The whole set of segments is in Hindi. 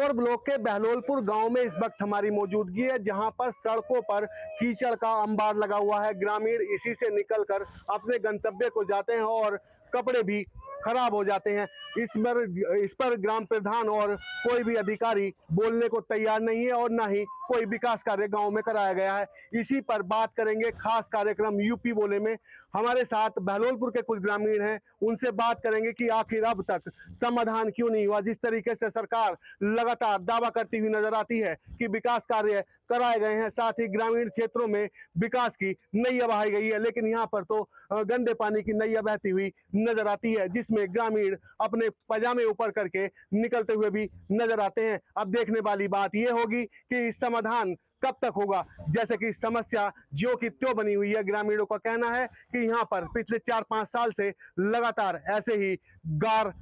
बिजनौर ब्लॉक के बहलोलपुर गांव में इस वक्त हमारी मौजूदगी है, जहां पर सड़कों पर कीचड़ का अंबार लगा हुआ है। ग्रामीण इसी से निकलकर अपने गंतव्य को जाते हैं और कपड़े भी खराब हो जाते हैं। इस पर ग्राम प्रधान और कोई भी अधिकारी बोलने को तैयार नहीं है और ना ही कोई विकास कार्य गांव में कराया गया है। इसी पर बात करेंगे खास कार्यक्रम यूपी बोले में। हमारे साथ बहलोलपुर के कुछ ग्रामीण हैं, उनसे बात करेंगे कि आखिर अब तक समाधान क्यों नहीं हुआ। जिस तरीके से सरकार लगातार दावा करती हुई नजर आती है कि विकास कार्य कराए गए हैं, साथ ही ग्रामीण क्षेत्रों में विकास की नैया बहाई गई है, लेकिन यहाँ पर तो गंदे पानी की नैया बहती हुई नजर आती है, जिसमें ग्रामीण अपने पजामे ऊपर करके निकलते हुए भी नजर आते हैं। अब देखने वाली बात यह होगी कि समाधान कब तक होगा। जैसे कि समस्या ज्यों की त्यों बनी हुई है। ग्रामीणों का कहना है कि यहाँ पर पिछले 4-5 साल से लगातार ऐसे ही गार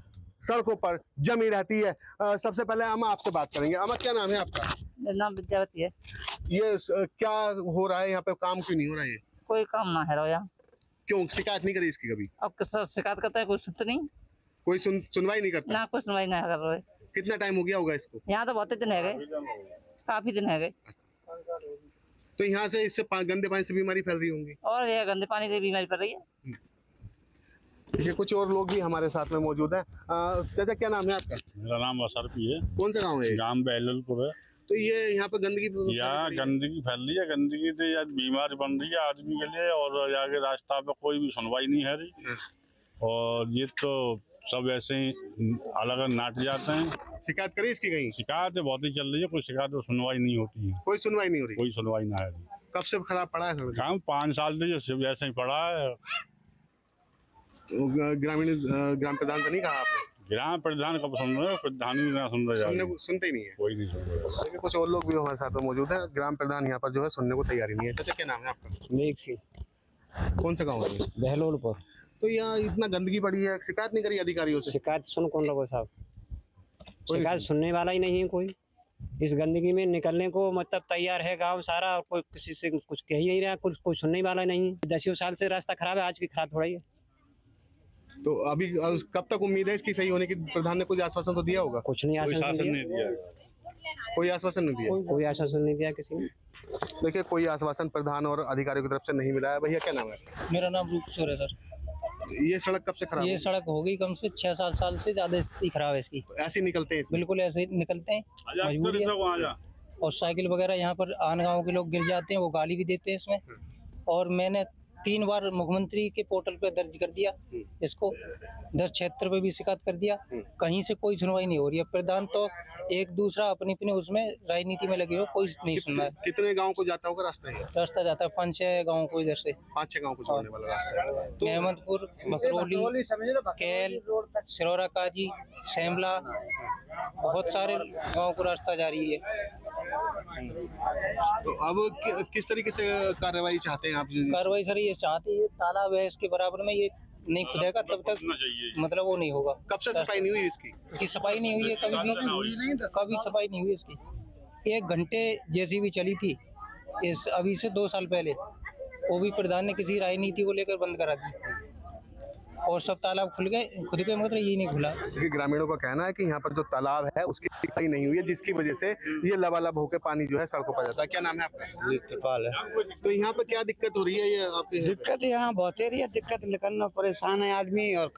सड़कों पर जमी रहती है। सबसे पहले अम्मा आपसे बात करेंगे। अम्मा, क्या नाम है आपका? मेरा नाम विद्यावती है। ये क्या हो रहा है यहाँ पे, काम क्यों नहीं हो रहा है? कोई काम ना है रहा यहाँ। क्यों शिकायत नहीं करी इसकी कभी? अब शिकायत करता है, कोई सुनता नहीं, कोई सुनवाई नहीं करता ना कोई सुनवाई नहीं कर रहा है। कितना टाइम हो गया होगा इसको? यहाँ तो बहुत दिन है गए, काफी दिन है गए। तो यहाँ से इससे गंदे पानी से बीमारी फैल रही होंगी और ये गंदे पानी से बीमारी फैल रही है। ये कुछ और लोग भी हमारे साथ में मौजूद हैं। चाचा, क्या नाम है आपका? मेरा नाम असरफी है। कौन सा गांव है? गांव बहलोलपुर है। तो ये यहाँ पे गंदगी यहाँ गंदगी फैल रही है, गंदगी से यार बीमारी बन रही है आदमी के लिए, और आगे रास्ता पे कोई भी सुनवाई नहीं है रही। और ये तो सब ऐसे ही अलग अलग नाट जाते हैं। शिकायत करी इसकी कहीं? शिकायतें बहुत ही चल रही है, कोई शिकायत तो सुनवाई नहीं होती है। कोई सुनवाई नहीं हो रही? कोई सुनवाई ना है। कब से खराब पड़ा है सड़क? काम 5 साल से जो ऐसे ही पड़ा है। ग्राम प्रधान से नहीं कहा आपने? ग्राम प्रधान कब सुन रहे हो? प्रधान ही ना सुन रहे, सुनते ही नहीं है। कोई नहीं सुन रहा। देखिए, कुछ और लोग भी हमारे साथ में मौजूद है। ग्राम प्रधान यहाँ पर जो है सुनने को तैयारी नहीं है। चाचा, क्या नाम है आपका? मेघ सिंह। कौन सा गाँव है? बहलोलपुर। तो यहाँ इतना गंदगी पड़ी है, शिकायत नहीं करी अधिकारियों से? शिकायत सुन कौन रहा साहब? शिकायत सुनने वाला ही नहीं है कोई। इस गंदगी में निकलने को मतलब तैयार है गांव सारा, और कोई किसी से कुछ कह ही नहीं रहा, कुछ कोई सुनने वाला नहीं। 10 साल से रास्ता खराब है, आज भी खराब हो रही है। तो अभी कब तक उम्मीद है इसकी सही होने की? प्रधान ने कुछ आश्वासन तो दिया होगा? कुछ नहीं, आश्वासन नहीं दिया। कोई आश्वासन नहीं दिया? कोई आश्वासन नहीं दिया किसी ने। देखिए, कोई आश्वासन प्रधान और अधिकारियों की तरफ से नहीं मिला है। भैया, क्या नाम है? मेरा नाम रूपसोर है सर। ये सड़क कब से खराब है? ये सड़क हो गई कम से 6-7 साल से ज्यादा ही खराब है इसकी। ऐसे निकलते हैं इसमें? बिल्कुल ऐसे ही निकलते हैं, मजबूरी है। और साइकिल वगैरह यहाँ पर आन गाँव के लोग गिर जाते हैं, वो गाली भी देते हैं इसमें। और मैंने 3 बार मुख्यमंत्री के पोर्टल पे दर्ज कर दिया इसको, 10 क्षेत्र पे भी शिकायत कर दिया, कहीं से कोई सुनवाई नहीं हो रही है। प्रधान तो एक दूसरा अपनी अपनी उसमें राजनीति में लगे हो, कोई नहीं सुन रहा है। कितने गांव को जाता होगा रास्ता? है रास्ता जाता है 5-6 गाँव को, इधर से 5-6 गांव को जोड़ने वाला रास्ता है। तो मेहमदपुर, मकरोली, कैल, सिरौरा काजी, शेमला, बहुत सारे गाँव को रास्ता जा रही है। तो अब किस तरीके से कार्रवाई चाहते हैं आप? कार्रवाई सर ये चाहती है, तालाब है इसके बराबर में, ये नहीं खुदेगा तब तक मतलब वो नहीं होगा। कब से सफाई नहीं हुई इसकी? इसकी सफाई नहीं हुई है कभी भी, कभी सफाई नहीं हुई इसकी। 1 घंटे जैसी भी चली थी इस अभी से 2 साल पहले, वो भी प्रधान ने किसी राजनीति को लेकर बंद करा दी, और सब तालाब खुल गए, खुद के मतलब ये नहीं खुला। क्योंकि ग्रामीणों का कहना है कि यहाँ पर जो तालाब है उसकी सफाई नहीं हुई है, जिसकी वजह से ये लबालब होकर पानी जो है सड़कों पर जाता है। क्या नाम है आपका? नित्यपाल है। तो यहाँ पे क्या दिक्कत हो रही है? ये आपकी दिक्कत यहाँ बहुत है, दिक्कत निकलना परेशान है आदमी। और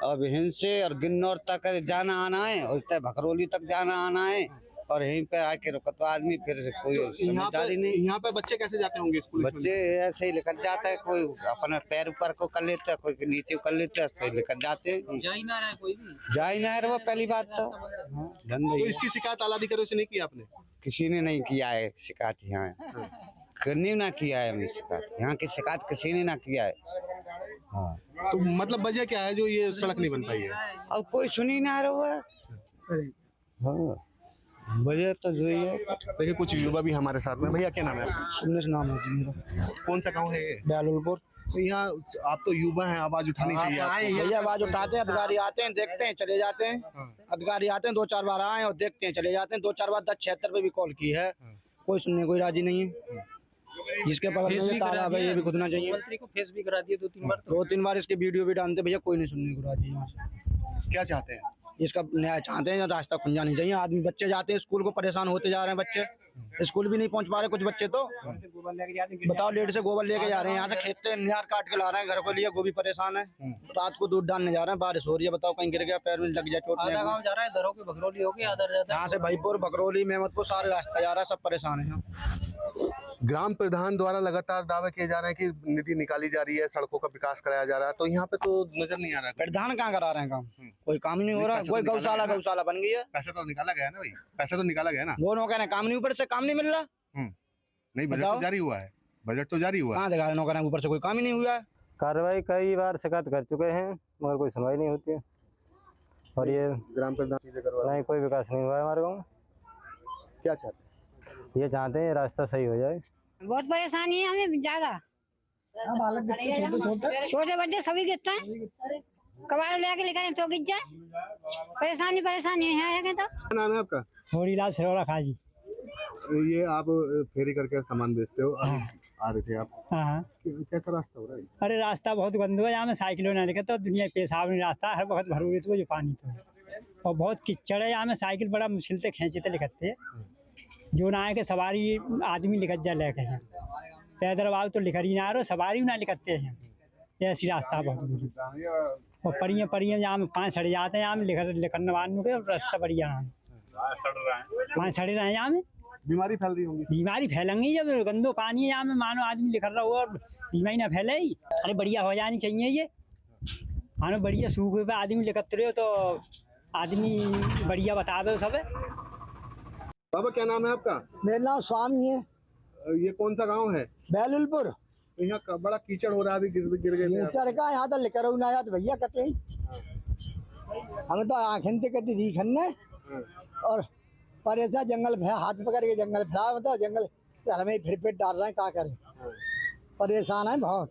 अब हिंद से और गिन्नौर तक जाना आना है, और भकरोली तक जाना आना है, और यहीं पे आके रुका तो आदमी फिर से कोई समझदारी नहीं। यहाँ पे बच्चे कैसे जाते होंगे स्कूल? बच्चे ऐसे ही लेकर जाता है, कोई अपना पैर ऊपर को कर लेता है, कोई नीचे कर लेता है, तो लेकर जाते हैं। जा ही ना रहा है कोई भी, जा ही ना रहा, वो पहली बात तो तो इसकी शिकायत आला अधिकारियों से नहीं की आपने? किसी ने नहीं किया है शिकायत यहाँ, करनी ना किया है हमने शिकायत, यहाँ की शिकायत किसी ने ना किया है। हाँ, तो मतलब वजह क्या है जो ये सड़क नहीं बन पाई है? अब कोई सुनी ना रहा है। हाँ, वजह तो जो है। देखिए, कुछ युवा भी हमारे साथ में। भैया, क्या नाम है? सुरेश नाम है मेरा। कौन सा गाँव है ये? बहलोलपुर। तो यहाँ आप तो युवा हैं, आवाज उठानी चाहिए आपको। भैया आवाज उठाते हैं, अधिकारी आते हैं, देखते हैं, चले जाते हैं। अधिकारी आते हैं, 2-4 बार आए और देखते हैं, चले जाते हैं। 2-4 बार 10 क्षेत्र पे भी कॉल की है, कोई सुनने कोई राजी नहीं है। जिसके पास तालाब है ये भी खुदना चाहिए। मंत्री को फेस भी करा दिए 2-3 बार। 2-3 बार इसके वीडियो भी डालते, भैया कोई नहीं सुनने को राजी। यहाँ से क्या चाहते हैं? इसका न्याय चाहते हैं, रास्ता खुल जानी चाहिए। आदमी बच्चे जाते हैं स्कूल को, परेशान होते जा रहे हैं बच्चे, स्कूल भी नहीं पहुंच पा रहे कुछ बच्चे तो। बताओ, लेट से गोबर लेके जा रहे हैं, यहाँ से खेत से निहार काट के ला रहे हैं घर को लिए, वो भी परेशान है। रात को दूध डालने जा रहे हैं, बारिश हो रही है, बताओ कहीं गिर गया, पैर में लग जाए चोट। आधा गाँव जा रहा है, दरों की भगरौली होगी, आधा रहता है यहाँ से भाईपुर, भगरौली, मेहमदपुर सारे रास्ता जा रहा है, सब परेशान है। ग्राम प्रधान द्वारा लगातार दावे किए जा रहे हैं कि निधि निकाली जा रही है, सड़कों का विकास कराया जा रहा है, तो यहाँ पे तो नजर नहीं आ रहा है। प्रधान कहाँ करा रहे हैं काम? कोई काम नहीं हो रहा। कोई गौशाला बन गई है, पैसा तो निकाला गया ना भाई, पैसा तो निकाला गया ना। वो नौकर है, काम नहीं, ऊपर से काम नहीं मिल रहा। नहीं, बजट तो जारी हुआ है, बजट तो जारी हुआ है। कहाँ दिखा रहे नौकर, ऊपर से कोई काम ही नहीं हुआ है। कार्रवाई कई बार शिकायत कर चुके हैं मगर कोई सुनवाई नहीं होती है, और ये ग्राम प्रधान चीजें करवा नहीं, कोई विकास नहीं हुआ है हमारे गाँव में। क्या चाहते हैं? ये चाहते हैं रास्ता सही हो जाए। बहुत परेशानी है हमें ज्यादा, छोटे बड़े सभी गिरते हैं, कबाड़ लेके लेकर तो गिर जाए। परेशानी है। तो क्या नाम है आपका? होरीलाल सरोरा खाजी। ये आप फेरी करके सामान बेचते हो, आ रहे थे आप, हाँ, कैसा रास्ता हो रहा है? अरे रास्ता बहुत गंदा है, यहाँ में साइकिलों ना लेके तो दुनिया पेशाब नहीं रास्ता, हर वक्त भरूरी तो जो पानी तो है, और बहुत कीचड़ है यहाँ में, साइकिल बड़ा मुश्किल से खींचते लिखते, जो ना है कि सवारी आदमी लिखत जा लेके हैं, पैदल वाल तो लिखर ही ना रहो, सवारी ना लिखते हैं, ऐसी रास्ता बहुत बुरी। और परियां यहाँ में 5 सड़ जाते हैं, यहाँ में लिखने वालों के रास्ता बढ़िया है, 5 सड़े रहे हैं यहाँ में, बीमारी फैल रही होंगी। बीमारी फैलेंगी जब गंदो पानी है यहाँ में, मानो आदमी लिख रहा हो और बीमारी ना फैले ही। अरे बढ़िया हो जानी चाहिए ये, मानो बढ़िया सूखे पे आदमी लिखते रहे तो आदमी बढ़िया बतावे सब। बाबा क्या नाम है आपका? मेरा नाम स्वामी है। ये कौन सा गांव है? बैलुलपुर। तो यहाँ बड़ा कीचड़ हो रहा है, अभी गिर गए थे आप। का यहाँ तो लेकर ना याद भैया कहते हैं, हमें तो आँखें से कहती थी खन्ने, और पर ऐसा जंगल हाथ पकड़ के जंगल फैला, मतलब जंगल घर में फिर डाल रहे हैं, क्या करें, परेशान है बहुत।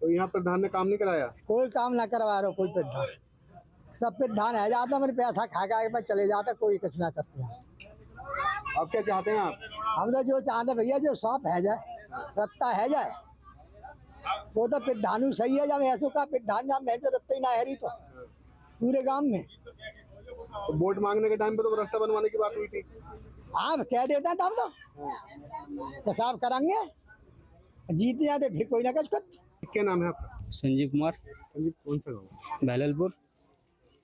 तो यहाँ प्रधान ने काम नहीं कराया? कोई काम ना करवा रहा कोई प्रधान, सब प्रधान है जाता मेरे पैसा खा के चले जाता, कोई कुछ ना करते हैं। अब क्या चाहते हैं आप? हम तो जो चाहते भैया, जो साफ है जाए, रत्ता है जाए, वो तो प्रधान सही है, जब ऐसो का प्रधान नाम है जो रत्ता ही ना है रही तो पूरे गांव में। तो वोट मांगने के टाइम पे तो रास्ता बनवाने की बात हुई थी। हाँ, कह देते हैं तब तो साफ करेंगे, जीते जाते फिर कोई ना कुछ करते। क्या नाम है आपका? संजीव कुमार, संजीव, कौन सा गाँव? बैललपुर।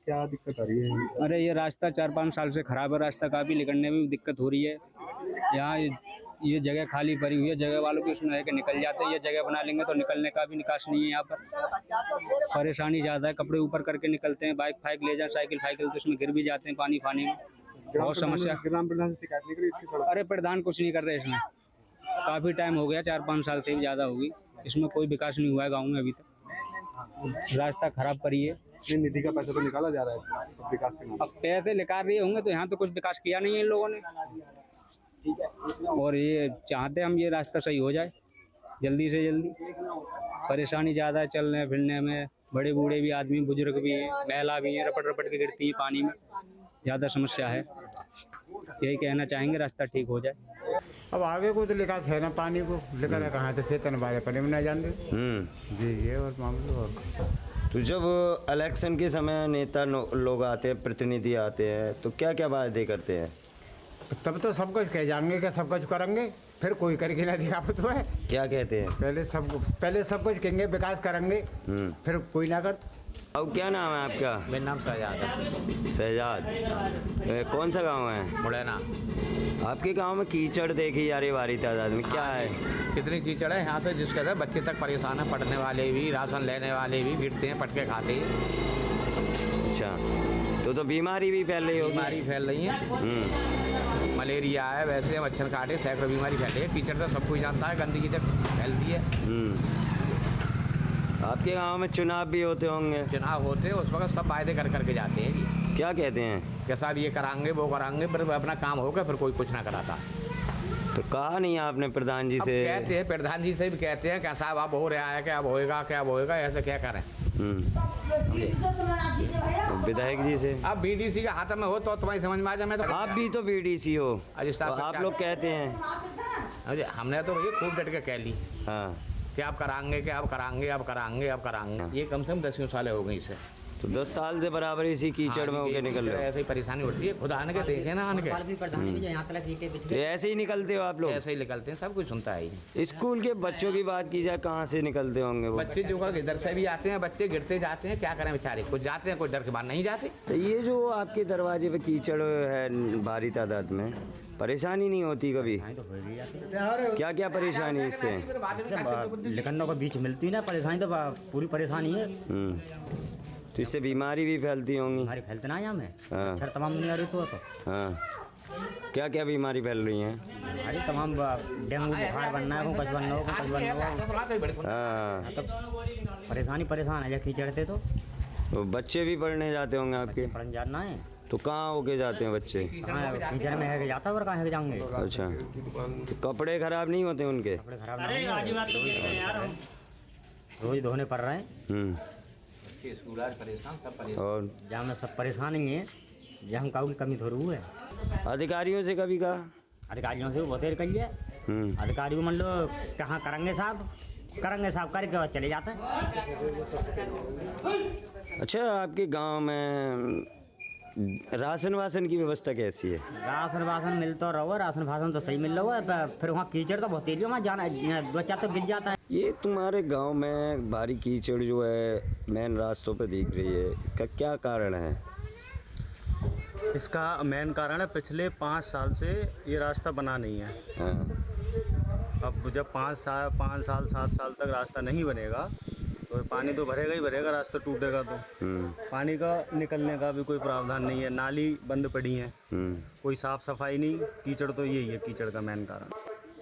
क्या दिक्कत आ रही है? अरे ये रास्ता 4-5 साल से खराब है, रास्ता काफ़ी निकलने में भी दिक्कत हो रही है। यहाँ ये जगह खाली पड़ी हुई है, जगह वालों की उसमें है कि निकल जाते हैं, ये जगह बना लेंगे तो निकलने का भी निकास नहीं है। यहाँ पर परेशानी ज़्यादा है, कपड़े ऊपर करके निकलते हैं, बाइक फाइक ले जाए, साइकिल तो उसमें गिर भी जाते हैं पानी में, बहुत समस्या। ग्राम प्रधान से शिकायत नहीं करी इसकी सड़क? अरे प्रधान कुछ नहीं कर रहे इसमें, काफ़ी टाइम हो गया, 4-5 साल से भी ज़्यादा होगी, इसमें कोई विकास नहीं हुआ है गाँव में अभी तक, रास्ता खराब पड़ी है। निधि का पैसा तो निकाला जा रहा है विकास के नाम। अब पैसे निकाल रहे होंगे तो यहाँ तो कुछ विकास किया नहीं है इन लोगों ने, और ये चाहते हम ये रास्ता सही हो जाए जल्दी से जल्दी। परेशानी ज़्यादा है चलने फिरने में, बड़े बूढ़े भी आदमी, बुजुर्ग भी हैं, महिला भी हैं, रपट के गिरती हैं पानी में, ज़्यादा समस्या है। यही कहना चाहेंगे रास्ता ठीक हो जाए। अब आगे को तो लिखा है ना, पानी को लेकर कहाँ तो खेतन बारे पड़े में ना जानते जी, ये और मामला। और तो जब इलेक्शन के समय नेता लोग आते हैं, प्रतिनिधि आते हैं, तो क्या क्या वादे करते हैं? तब तो सब कुछ कह जाएंगे कि सब कुछ करेंगे, फिर कोई करके ना दिखा तो है। क्या कहते हैं? पहले सब कुछ कहेंगे विकास करेंगे, फिर कोई ना कर। अब क्या नाम है आपका? मेरा नाम शहजाद है। शहजाद, कौन सा गांव है? मुड़ैना। आपके गांव में कीचड़ देखी जा रही भारी तादाद में, क्या है? कितनी कीचड़ है यहाँ से, जिसके से बच्चे तक परेशान है, पढ़ने वाले भी, राशन लेने वाले भी गिरते हैं, पटके खाते हैं। अच्छा, तो बीमारी भी फैल रही होगी? बीमारी फैल रही है, मलेरिया है, वैसे मच्छर काटे, सैकड़ों बीमारी फैली है। कीचड़ तो सब कुछ जानता है, गंदगी जब फैलती है। आपके गांव में चुनाव भी होते होंगे? चुनाव होते हैं, उस वक्त सब वायदे करके जाते हैं जी। क्या कहते हैं? कि साहब ये कराएंगे वो कराएंगे, पर अपना काम होगा फिर कोई कुछ ना कराता। तो कहा नहीं आपने प्रधान जी से? कहते हैं, प्रधान जी से भी कहते हैं कि साहब अब हो रहा है, क्या अब होएगा, ऐसे क्या करें। विधायक जी से? अब बीडीसी के हाथ में हो तो तुम्हारी समझ में आ जाए। मैं तो आप भी तो बीडीसी हो, तो आप लोग कहते हैं? हमने तो भैया खूब डट के कह ली। हाँ, कि आप कराएंगे, कि आप कराएंगे। ये कम से कम 10 साल हो गई इसे। तो 10 साल से बराबर इसी कीचड़ में होके निकल रहे हो। ऐसे ही परेशानी होती है, खुद आने के देखे ना आने के तो ऐसे ही निकलते हो आप लोग? ऐसे ही निकलते हैं, सब कुछ सुनता है ही। स्कूल के बच्चों की बात की जाए, कहाँ से निकलते होंगे वो? बच्चे जो है इधर से भी आते हैं, बच्चे गिरते जाते हैं, क्या करें बेचारे, कुछ जाते हैं कुछ डर के बाद नहीं जाते। तो ये जो आपके दरवाजे पे कीचड़ है भारी तादाद में, परेशानी नहीं होती कभी? क्या क्या परेशानी इससे? निकलने को बीच मिलती है ना, परेशानी तो पूरी परेशानी है। तो इससे बीमारी भी फैलती होंगी? हमारी फैलते ना यहाँ में हाँ। मच्छर तमाम नहीं आ रही तो हाँ, क्या क्या बीमारी फैल रही हैं? अरे तमाम डेंगू बुखार बनना है, कुछ बनना हो, कुछ बनना हो। हाँ, तो परेशान है जब कीचड़ते तो बच्चे भी पढ़ने जाते होंगे आपके? पढ़ने जाना है तो कहाँ होके जाते हैं बच्चे? कीचड़ में है जाता और कहाँ है जाऊँगे। अच्छा, तो कपड़े खराब नहीं होते उनके? कपड़े खराब नहीं होते, रोज धोने पड़ रहे हैं। और जहाँ में सब परेशान ही हैं, जहाँ हम काबू कमी थोड़ी हुई है। अधिकारियों से कभी कहा? अधिकारियों से बहुत देर कहिए, अधिकारियों मान लो कहाँ करेंगे साहब करके बाद चले जाते हैं। अच्छा, आपके गांव में राशन वासन की व्यवस्था कैसी है? राशन वासन मिलता रहो, राशन वासन तो सही मिल रहा है, फिर वहाँ कीचड़ तो बहुत तेज है, वहाँ जाना बच्चा तो गिर जाता है। ये तुम्हारे गांव में भारी कीचड़ जो है मेन रास्तों पे दिख रही है, इसका क्या कारण है? इसका मेन कारण है पिछले 5 साल से ये रास्ता बना नहीं है। हाँ। अब जब 5 साल 7 साल तक रास्ता नहीं बनेगा तो पानी तो भरेगा ही भरेगा, रास्ता टूटेगा तो पानी का निकलने का भी कोई प्रावधान नहीं है, नाली बंद पड़ी है, कोई साफ सफाई नहीं, कीचड़ तो यही है कीचड़ का मेन कारण।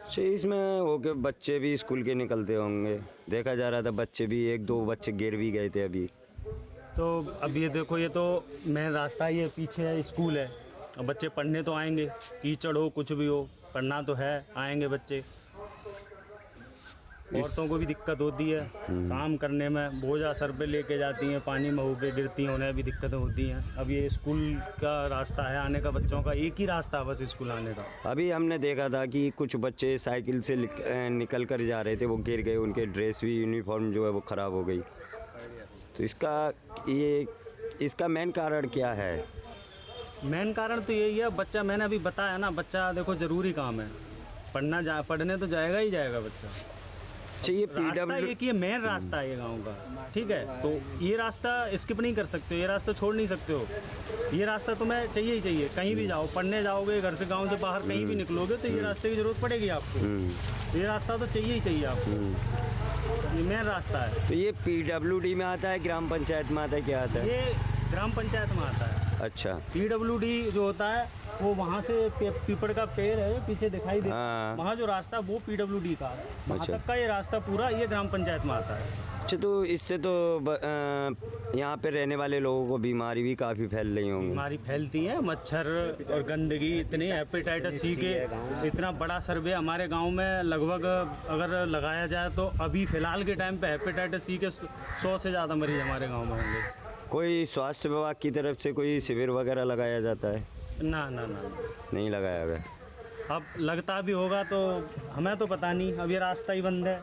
अच्छा, इसमें होके बच्चे भी स्कूल के निकलते होंगे, देखा जा रहा था बच्चे भी 1-2 बच्चे गिर भी गए थे अभी। तो अब ये देखो, ये तो मेन रास्ता ही है, पीछे है स्कूल है, अब बच्चे पढ़ने तो आएंगे, कीचड़ हो कुछ भी हो पढ़ना तो है, आएंगे बच्चे। औरतों को भी दिक्कत होती है काम करने में, बोझा सर पे लेके जाती हैं, पानी में होके गिरती हैं, उन्हें भी दिक्कतें होती हैं। अब ये स्कूल का रास्ता है आने का, बच्चों का एक ही रास्ता है बस स्कूल आने का। अभी हमने देखा था कि कुछ बच्चे साइकिल से निकल कर जा रहे थे, वो गिर गए, उनके ड्रेस भी यूनिफॉर्म जो है वो ख़राब हो गई। तो इसका मेन कारण क्या है? मेन कारण तो यही है, बच्चा, मैंने अभी बताया ना, बच्चा देखो ज़रूरी काम है, पढ़ने तो जाएगा ही जाएगा बच्चा। अच्छा, ये रास्ता एक ये मेन रास्ता है ये गांव का, ठीक है, तो ये रास्ता स्किप नहीं कर सकते हो, ये रास्ता छोड़ नहीं सकते हो, ये रास्ता तुम्हें चाहिए ही चाहिए। कहीं भी जाओ, पढ़ने जाओगे, घर से गांव से बाहर कहीं भी निकलोगे तो ये रास्ते की जरूरत पड़ेगी आपको, ये रास्ता तो चाहिए ही चाहिए आपको, ये मेन रास्ता है। तो ये PWD में आता है, ग्राम पंचायत में आता है, क्या आता है? ये ग्राम पंचायत में आता है। अच्छा, PWD जो होता है वो वहाँ से पीपड़ का पेड़ है पीछे दिखाई दे, वहाँ जो रास्ता वो PWD का है, वहाँ तक का ये रास्ता पूरा ये ग्राम पंचायत में आता है। अच्छा, तो इससे तो यहाँ पे रहने वाले लोगों को बीमारी भी काफ़ी फैल रही होंगी? बीमारी फैलती है, मच्छर और गंदगी इतनी, हेपेटाइटिस C के इतना बड़ा सर्वे हमारे गांव में लगभग अगर लगाया जाए तो अभी फ़िलहाल के टाइम पे हेपेटाइटिस C के 100 से ज़्यादा मरीज हमारे गाँव में होंगे। कोई स्वास्थ्य विभाग की तरफ से कोई शिविर वगैरह लगाया जाता है? ना नहीं लगाया गया। अब लगता भी होगा तो हमें तो पता नहीं, अब ये रास्ता ही बंद है,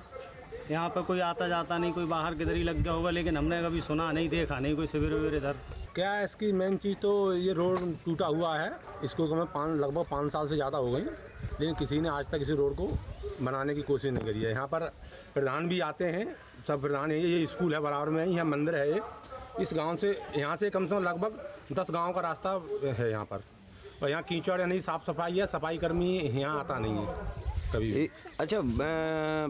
यहाँ पर कोई आता जाता नहीं, कोई बाहर किधर ही लग गया होगा, लेकिन हमने कभी सुना नहीं, देखा नहीं कोई शिविर विविर इधर। क्या है इसकी मेन चीज़ तो ये रोड टूटा हुआ है, इसको हमें लगभग 5 साल से ज़्यादा हो गई, लेकिन किसी ने आज तक इसी रोड को बनाने की कोशिश नहीं करी है। यहाँ पर प्रधान भी आते हैं, सब प्रधान है, ये स्कूल है बराबर में, यहाँ मंदिर है, इस गांव से यहाँ से कम से कम लगभग 10 गांव का रास्ता है यहाँ पर, और यहाँ कीचड़ नहीं, साफ़ सफाई है, सफाई कर्मी यहाँ आता नहीं है कभी। अच्छा,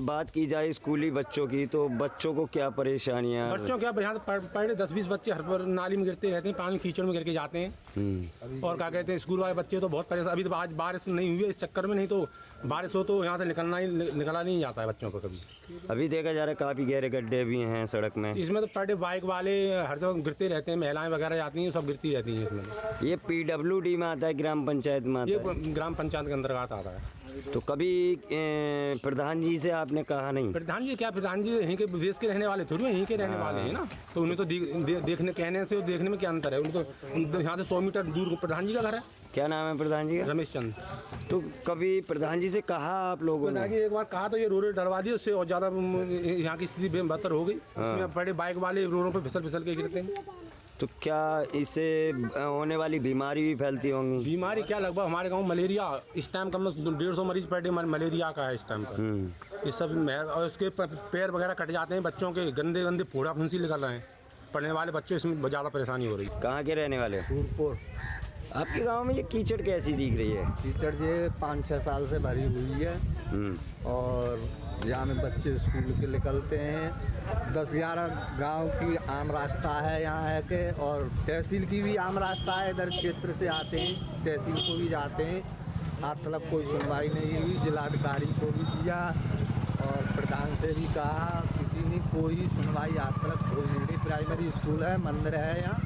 बात की जाए स्कूली बच्चों की, तो बच्चों को क्या परेशानियाँ? बच्चों क्या, यहाँ पढ़ 10-20 बच्चे हर पर नाली में गिरते रहते हैं, पानी कीचड़ में गिर के जाते हैं, और क्या कहते हैं स्कूल वाले बच्चे तो बहुत परेशान। अभी तो आज बारिश नहीं हुई है इस चक्कर में, नहीं तो बारिश हो तो यहाँ से निकला नहीं जाता है बच्चों को कभी। अभी देखा जा रहा है काफ़ी गहरे गड्ढे भी हैं सड़क में, इसमें तो पर डे बाइक वाले हर जगह गिरते रहते हैं, महिलाएं वगैरह जाती हैं, सब गिरती रहती हैं इसमें। ये PWD में आता है, ग्राम पंचायत में आता है? ये ग्राम पंचायत के अंतर्गत आता है। तो कभी प्रधान जी से आपने कहा नहीं? प्रधान जी क्या, प्रधान जी यहीं के देश के रहने वाले थोड़ी, यहीं के रहने वाले हैं ना, तो उन्हें तो देखने कहने से देखने में क्या अंतर है, उन्हें तो यहाँ से 100 मीटर दूर प्रधान जी का घर है। क्या नाम है प्रधान जी का? रमेश चंद। तो कभी प्रधान जी से कहा आप लोगों ने? एक बार कहा तो ये रोड डरवा दी, उससे और ज़्यादा यहाँ की स्थिति बेहतर हो गई। इसमें बड़े बाइक वाले रोडों पे फिसल के गिरते हैं। तो क्या इससे होने वाली बीमारी भी फैलती होंगी? बीमारी क्या, लगभग हमारे गांव मलेरिया इस टाइम कम 150 मरीज पर डे मलेरिया का है इस टाइम पर। इस सब और उसके पैर वगैरह कट जाते हैं बच्चों के, गंदे गंदे फोड़ा फुंसी निकल रहे हैं। पढ़ने वाले बच्चे इसमें ज़्यादा परेशानी हो रही है। कहाँ के रहने वाले? सूरपुर। आपके गांव में ये कीचड़ कैसी दिख रही है? कीचड़ ये 5-6 साल से भरी हुई है और यहाँ में बच्चे स्कूल के निकलते हैं। 10-11 गांव की आम रास्ता है यहाँ है के, और तहसील की भी आम रास्ता है, इधर क्षेत्र से आते हैं तहसील को भी जाते हैं। आज तक कोई सुनवाई नहीं हुई। जिलाधिकारी को भी दिया और प्रधान से भी कहा, किसी ने कोई सुनवाई आज तक कोई नहीं रही। प्राइमरी स्कूल है, मंदिर है यहाँ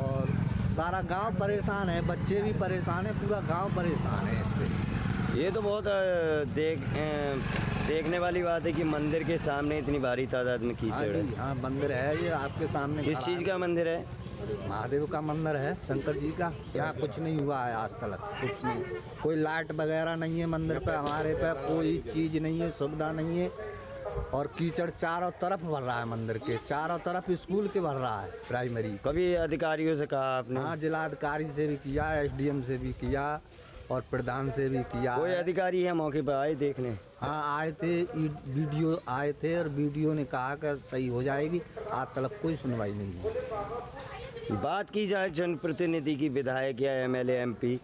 और सारा गांव परेशान है, बच्चे भी परेशान है, पूरा गांव परेशान है इससे। ये तो बहुत देखने वाली बात है कि मंदिर के सामने इतनी भारी तादाद में कीचड़ है। हाँ मंदिर है, ये आपके सामने। किस चीज़ का मंदिर है? महादेव का मंदिर है, शंकर जी का। यहाँ कुछ नहीं हुआ है आज तक, कुछ नहीं। कोई लाइट वगैरह नहीं है मंदिर पे, हमारे पे कोई चीज़ नहीं है, सुविधा नहीं है। और कीचड़ चारों तरफ भर रहा है, मंदिर के चारों तरफ स्कूल के भर रहा है प्राइमरी। कभी अधिकारियों से कहा आपने? हाँ, जिलाधिकारी से भी किया, SDM से भी किया और प्रधान से भी किया। कोई अधिकारी है मौके पर आए देखने? हाँ आए थे, वीडियो आए थे और वीडियो ने कहा कि सही हो जाएगी। आज तक कोई सुनवाई नहीं है। बात की जाए जनप्रतिनिधि की, विधायक या MLA MP,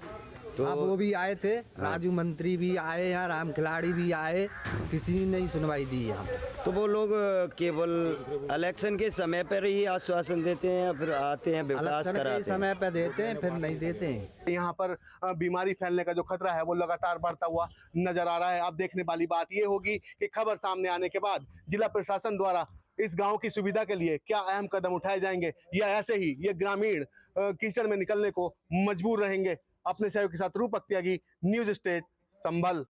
तो अब वो भी आए थे, राजू मंत्री भी आए हैं, राम खिलाड़ी भी आए, किसी ने नहीं सुनवाई दी यहाँ। तो वो लोग केवल इलेक्शन के समय पर ही आश्वासन देते हैं, फिर आते हैं विकास कराते हैं? समय पर देते हैं, फिर नहीं देते हैं। यहाँ पर बीमारी फैलने का जो खतरा है वो लगातार बढ़ता हुआ नजर आ रहा है। अब देखने वाली बात ये होगी कि खबर सामने आने के बाद जिला प्रशासन द्वारा इस गांव की सुविधा के लिए क्या अहम कदम उठाए जाएंगे, या ऐसे ही ये ग्रामीण कीचड़ में निकलने को मजबूर रहेंगे। अपने सहयोग के साथ रूपक त्यागी, न्यूज़ स्टेट, संभल।